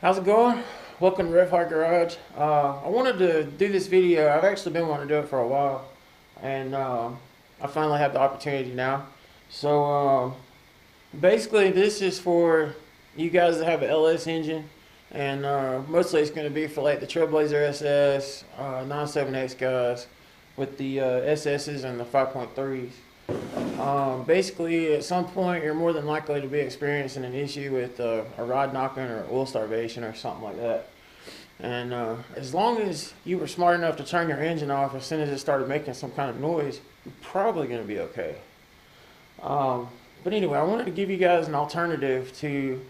How's it going? Welcome to revhardgarage. I wanted to do this video. I've actually been wanting to do it for a while, and I finally have the opportunity now. So basically, this is for you guys that have an LS engine, and mostly it's going to be for like the Trailblazer SS, 97X guys with the SS's and the 5.3s. Basically, at some point, you're more than likely to be experiencing an issue with a rod knocking or oil starvation or something like that. And as long as you were smart enough to turn your engine off as soon as it started making some kind of noise, you're probably going to be okay. But anyway, I wanted to give you guys an alternative to,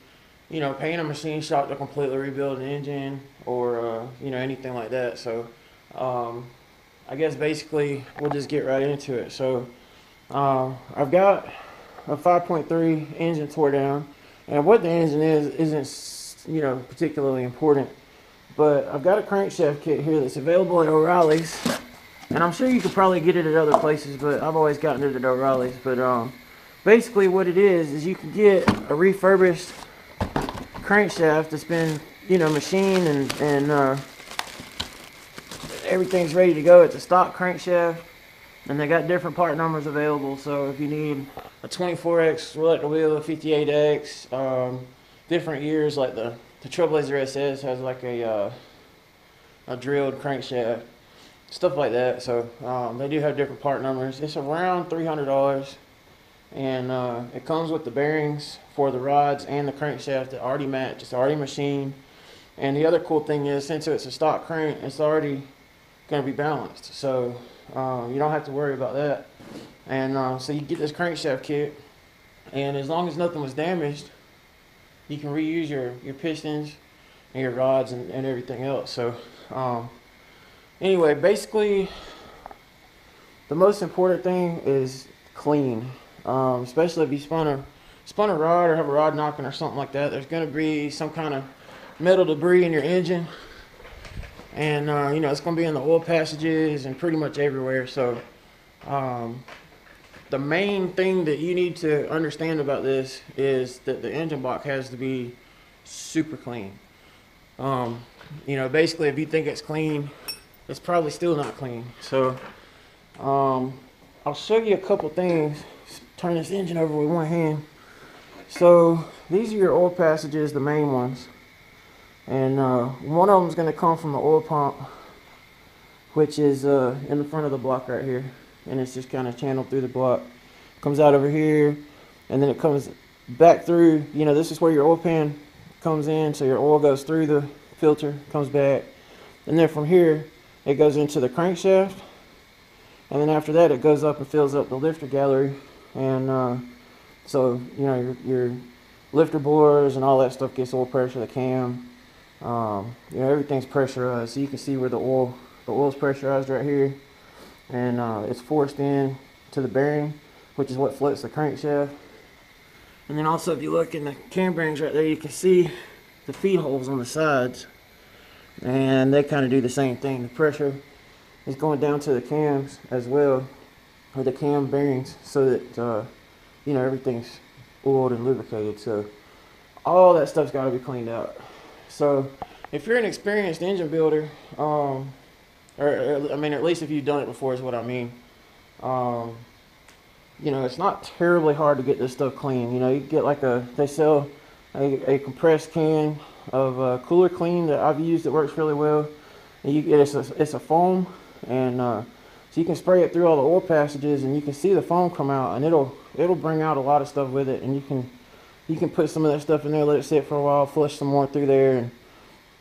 paying a machine shop to completely rebuild an engine or, anything like that. So I guess basically we'll just get right into it. So I've got a 5.3 engine tore down, and what the engine isn't particularly important, but I've got a crankshaft kit here that's available at O'Reilly's, and I'm sure you could probably get it at other places, but I've always gotten it at O'Reilly's. But basically what it is you can get a refurbished crankshaft that's been machined and everything's ready to go. It's a stock crankshaft, and they got different part numbers available. So if you need a 24X electric wheel, a 58X, different years, like the Trailblazer SS has like a drilled crankshaft, stuff like that. So they do have different part numbers. It's around $300, and it comes with the bearings for the rods and the crankshaft that already match. It's already machined, and the other cool thing is, since it's a stock crank, it's already going to be balanced. So you don't have to worry about that. And so you get this crankshaft kit, and as long as nothing was damaged, you can reuse your pistons and your rods and everything else. So anyway, basically the most important thing is clean, especially if you spun a rod or have a rod knocking or something like that. There's going to be some kind of metal debris in your engine, and it's going to be in the oil passages and pretty much everywhere. So the main thing that you need to understand about this is that the engine block has to be super clean. Basically, if you think it's clean, it's probably still not clean. So I'll show you a couple things. Turn this engine over with one hand. So these are your oil passages, the main ones. And one of them is going to come from the oil pump, which is in the front of the block right here, and it's just kind of channeled through the block. Comes out over here, and then it comes back through. This is where your oil pan comes in, so your oil goes through the filter, comes back, and then from here it goes into the crankshaft, and then after that it goes up and fills up the lifter gallery. And so your lifter bores and all that stuff gets oil pressure, the cam. Everything's pressurized, so you can see where the oil's pressurized right here, and it's forced in to the bearing, which is what floats the crankshaft. And then also, if you look in the cam bearings right there, you can see the feed holes on the sides, and they kind of do the same thing. The pressure is going down to the cams as well, or the cam bearings, so that everything's oiled and lubricated. So all that stuff's got to be cleaned out. So if you're an experienced engine builder, or at least if you've done it before is what I mean, it's not terribly hard to get this stuff clean. You get they sell a compressed can of Cooler Clean that I've used that works really well. And it's a foam, and so you can spray it through all the oil passages, and you can see the foam come out, and it'll bring out a lot of stuff with it. And you can put some of that stuff in there, let it sit for a while, flush some more through there,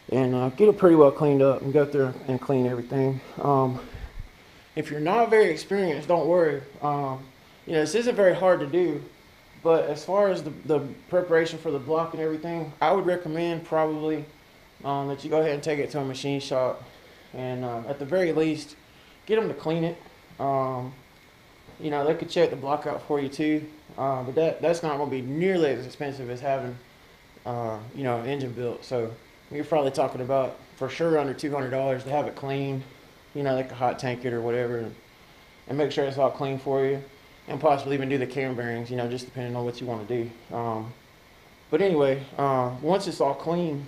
and get it pretty well cleaned up, and go through and clean everything. If you're not very experienced, don't worry. This isn't very hard to do, but as far as the preparation for the block and everything, I would recommend probably that you go ahead and take it to a machine shop, and at the very least, get them to clean it. They could check the block out for you too, but that's not going to be nearly as expensive as having an engine built. So you're probably talking about for sure under $200 to have it cleaned, like a hot tank it or whatever, and make sure it's all clean for you, and possibly even do the cam bearings, just depending on what you want to do. But anyway, once it's all clean,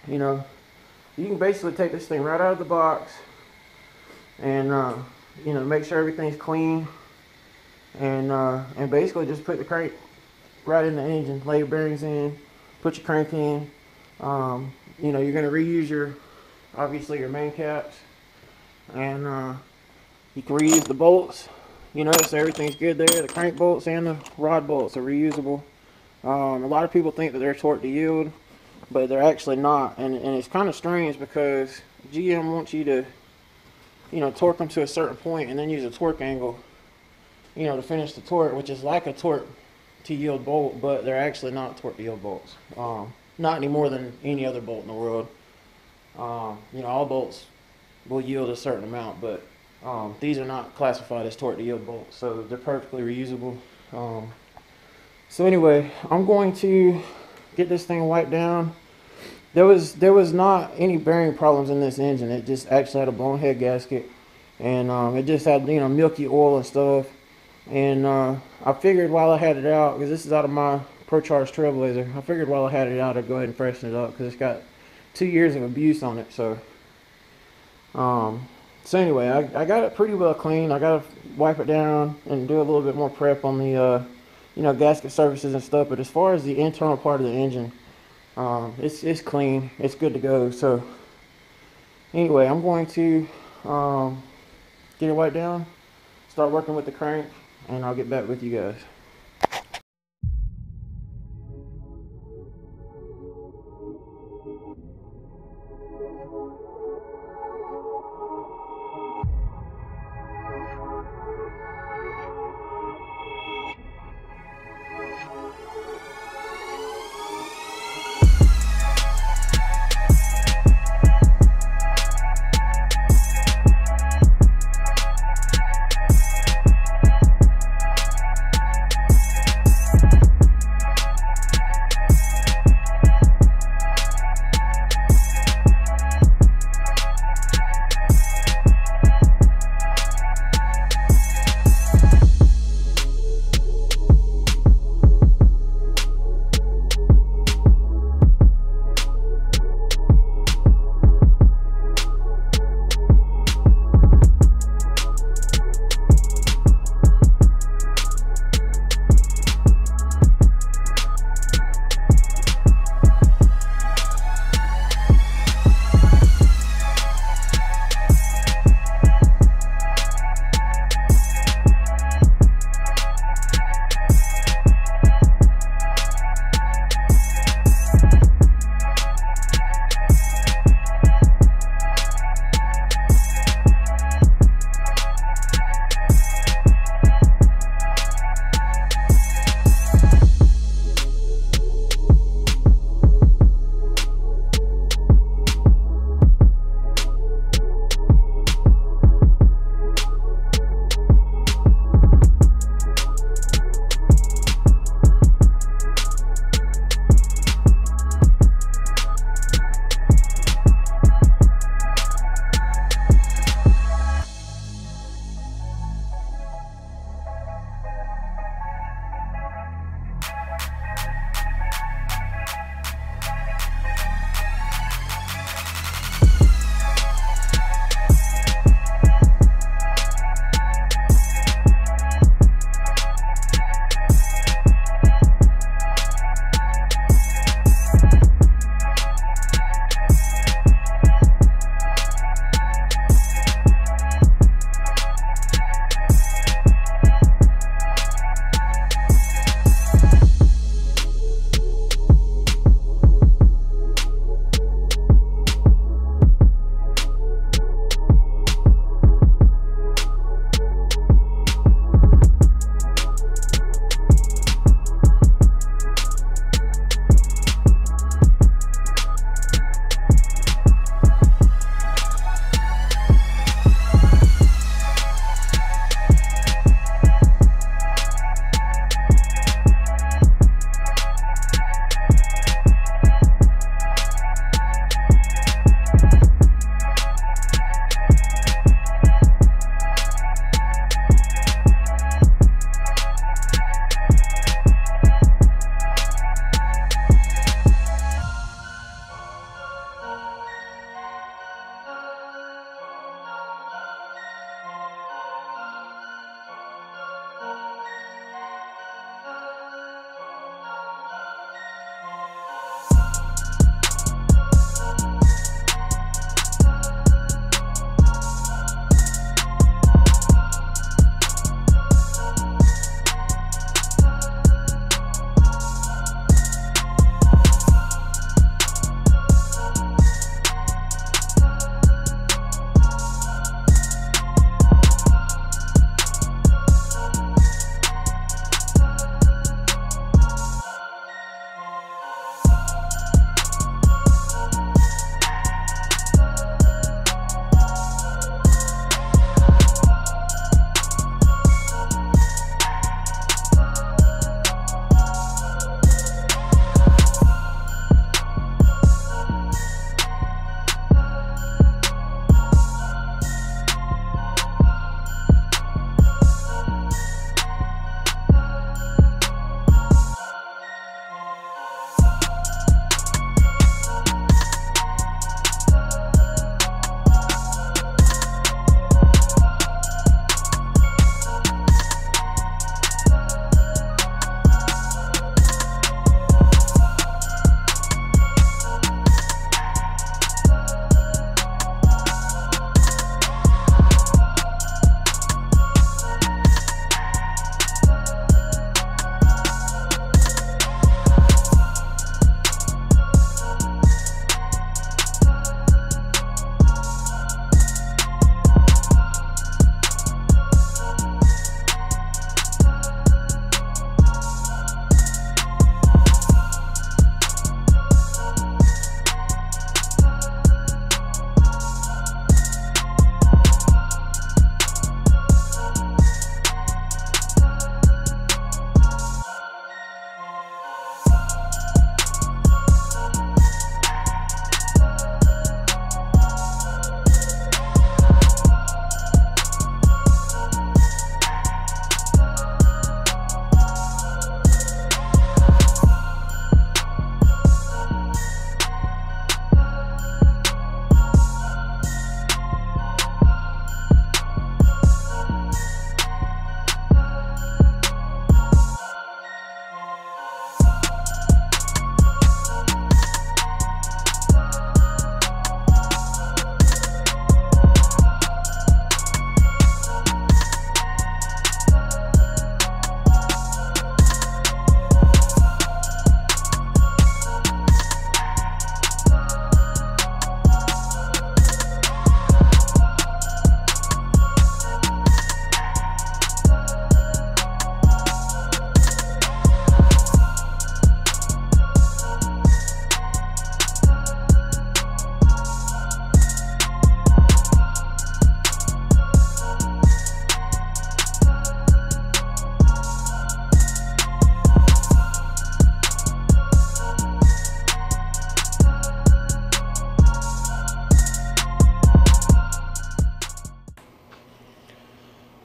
you know, you can basically take this thing right out of the box and you know, make sure everything's clean, and basically just put the crank right in the engine, lay your bearings in, put your crank in. You know, you're going to reuse your, obviously, your main caps, and you can reuse the bolts. You know, so everything's good there. The crank bolts and the rod bolts are reusable. A lot of people think that they're torque to yield, but they're actually not, and it's kind of strange because GM wants you to, you know, torque them to a certain point and then use a torque angle, you know, to finish the torque, which is like a torque to yield bolt, but they're actually not torque to yield bolts. Not any more than any other bolt in the world. You know, all bolts will yield a certain amount, but these are not classified as torque to yield bolts, so they're perfectly reusable. So anyway, I'm going to get this thing wiped down. There was not any bearing problems in this engine. It just actually had a blown head gasket, and it just had, you know, milky oil and stuff. And I figured while I had it out, because this is out of my Pro-Charged Trailblazer, I figured while I had it out I'd go ahead and freshen it up because it's got 2 years of abuse on it. So so anyway, I got it pretty well clean. I got to wipe it down and do a little bit more prep on the you know, gasket surfaces and stuff. But as far as the internal part of the engine, it's clean, it's good to go. So anyway, I'm going to get it wiped down, start working with the crank, and I'll get back with you guys.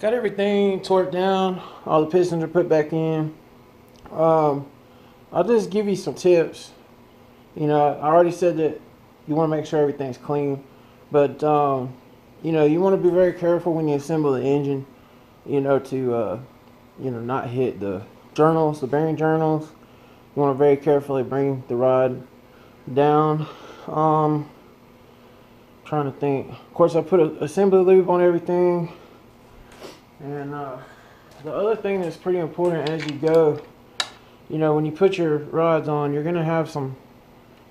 got everything torqued down. All the pistons are put back in. I'll just give you some tips. You know, I already said that you want to make sure everything's clean, but you know, you want to be very careful when you assemble the engine. You know, to you know, not hit the journals, the bearing journals. You want to very carefully bring the rod down. Trying to think. Of course, I put an assembly lube on everything. And the other thing that's pretty important as you go, you know, when you put your rods on, you're going to have some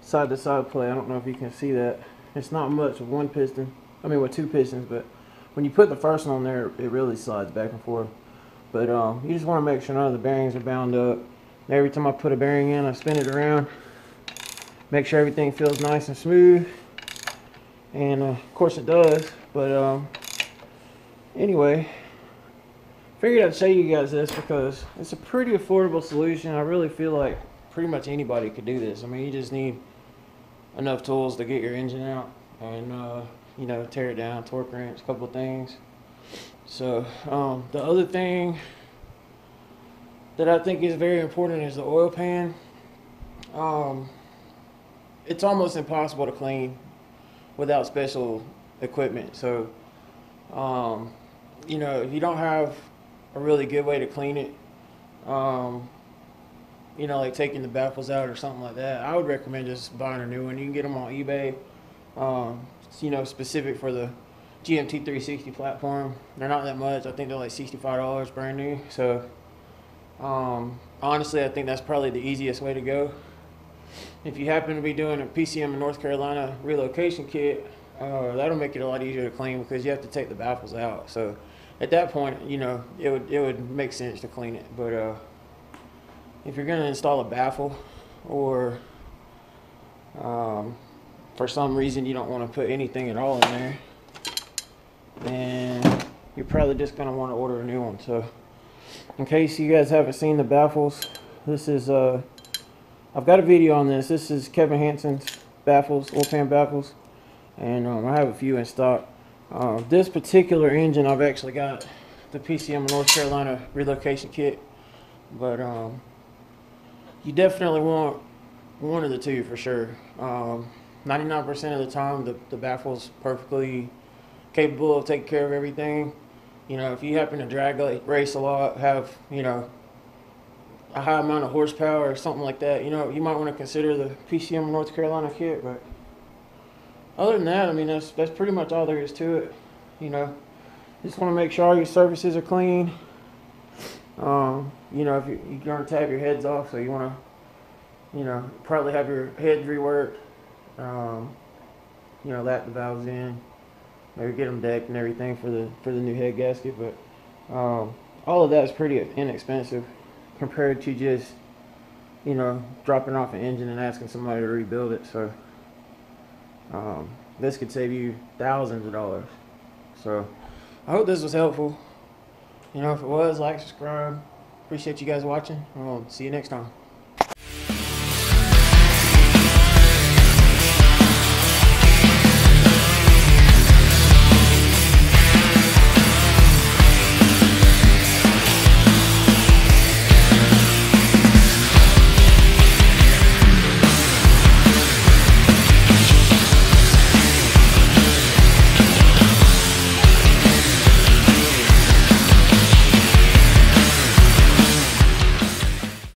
side-to-side play. I don't know if you can see that. It's not much with one piston. I mean, with two pistons, but when you put the first one on there, it really slides back and forth. But you just want to make sure none of the bearings are bound up. And every time I put a bearing in, I spin it around. Make sure everything feels nice and smooth. And of course it does. But anyway, figured I'd show you guys this because it's a pretty affordable solution. I really feel like pretty much anybody could do this. I mean, you just need enough tools to get your engine out and you know, tear it down, torque wrench, a couple of things. So the other thing that I think is very important is the oil pan. It's almost impossible to clean without special equipment. So you know, if you don't have a really good way to clean it, you know, like taking the baffles out or something like that, I would recommend just buying a new one. You can get them on eBay, you know, specific for the GMT 360 platform. They're not that much. I think they're like $65 brand new. So honestly, I think that's probably the easiest way to go. If you happen to be doing a PCM in North Carolina relocation kit, that'll make it a lot easier to clean because you have to take the baffles out. So at that point, you know, it would make sense to clean it. But if you're going to install a baffle, or for some reason you don't want to put anything at all in there, then you're probably just going to want to order a new one. So in case you guys haven't seen the baffles, this is I've got a video on this. This is Kevin Hansen's baffles, oil pan baffles, and I have a few in stock. This particular engine, I've actually got the PCM North Carolina relocation kit, but you definitely want one of the two for sure. 99% of the time, the baffle's perfectly capable of taking care of everything. You know, if you happen to drag race a lot, have, you know, a high amount of horsepower or something like that, you know, you might want to consider the PCM North Carolina kit. But other than that, I mean, that's pretty much all there is to it. You know, just want to make sure all your surfaces are clean. You know, if you're going to tab your heads off, so you want to, you know, probably have your heads reworked. You know, lap the valves in, maybe get them decked and everything for the new head gasket. But all of that is pretty inexpensive compared to just, you know, dropping off an engine and asking somebody to rebuild it. So this could save you thousands of dollars. So I hope this was helpful. You know, if it was, like, subscribe. Appreciate you guys watching. We'll see you next time.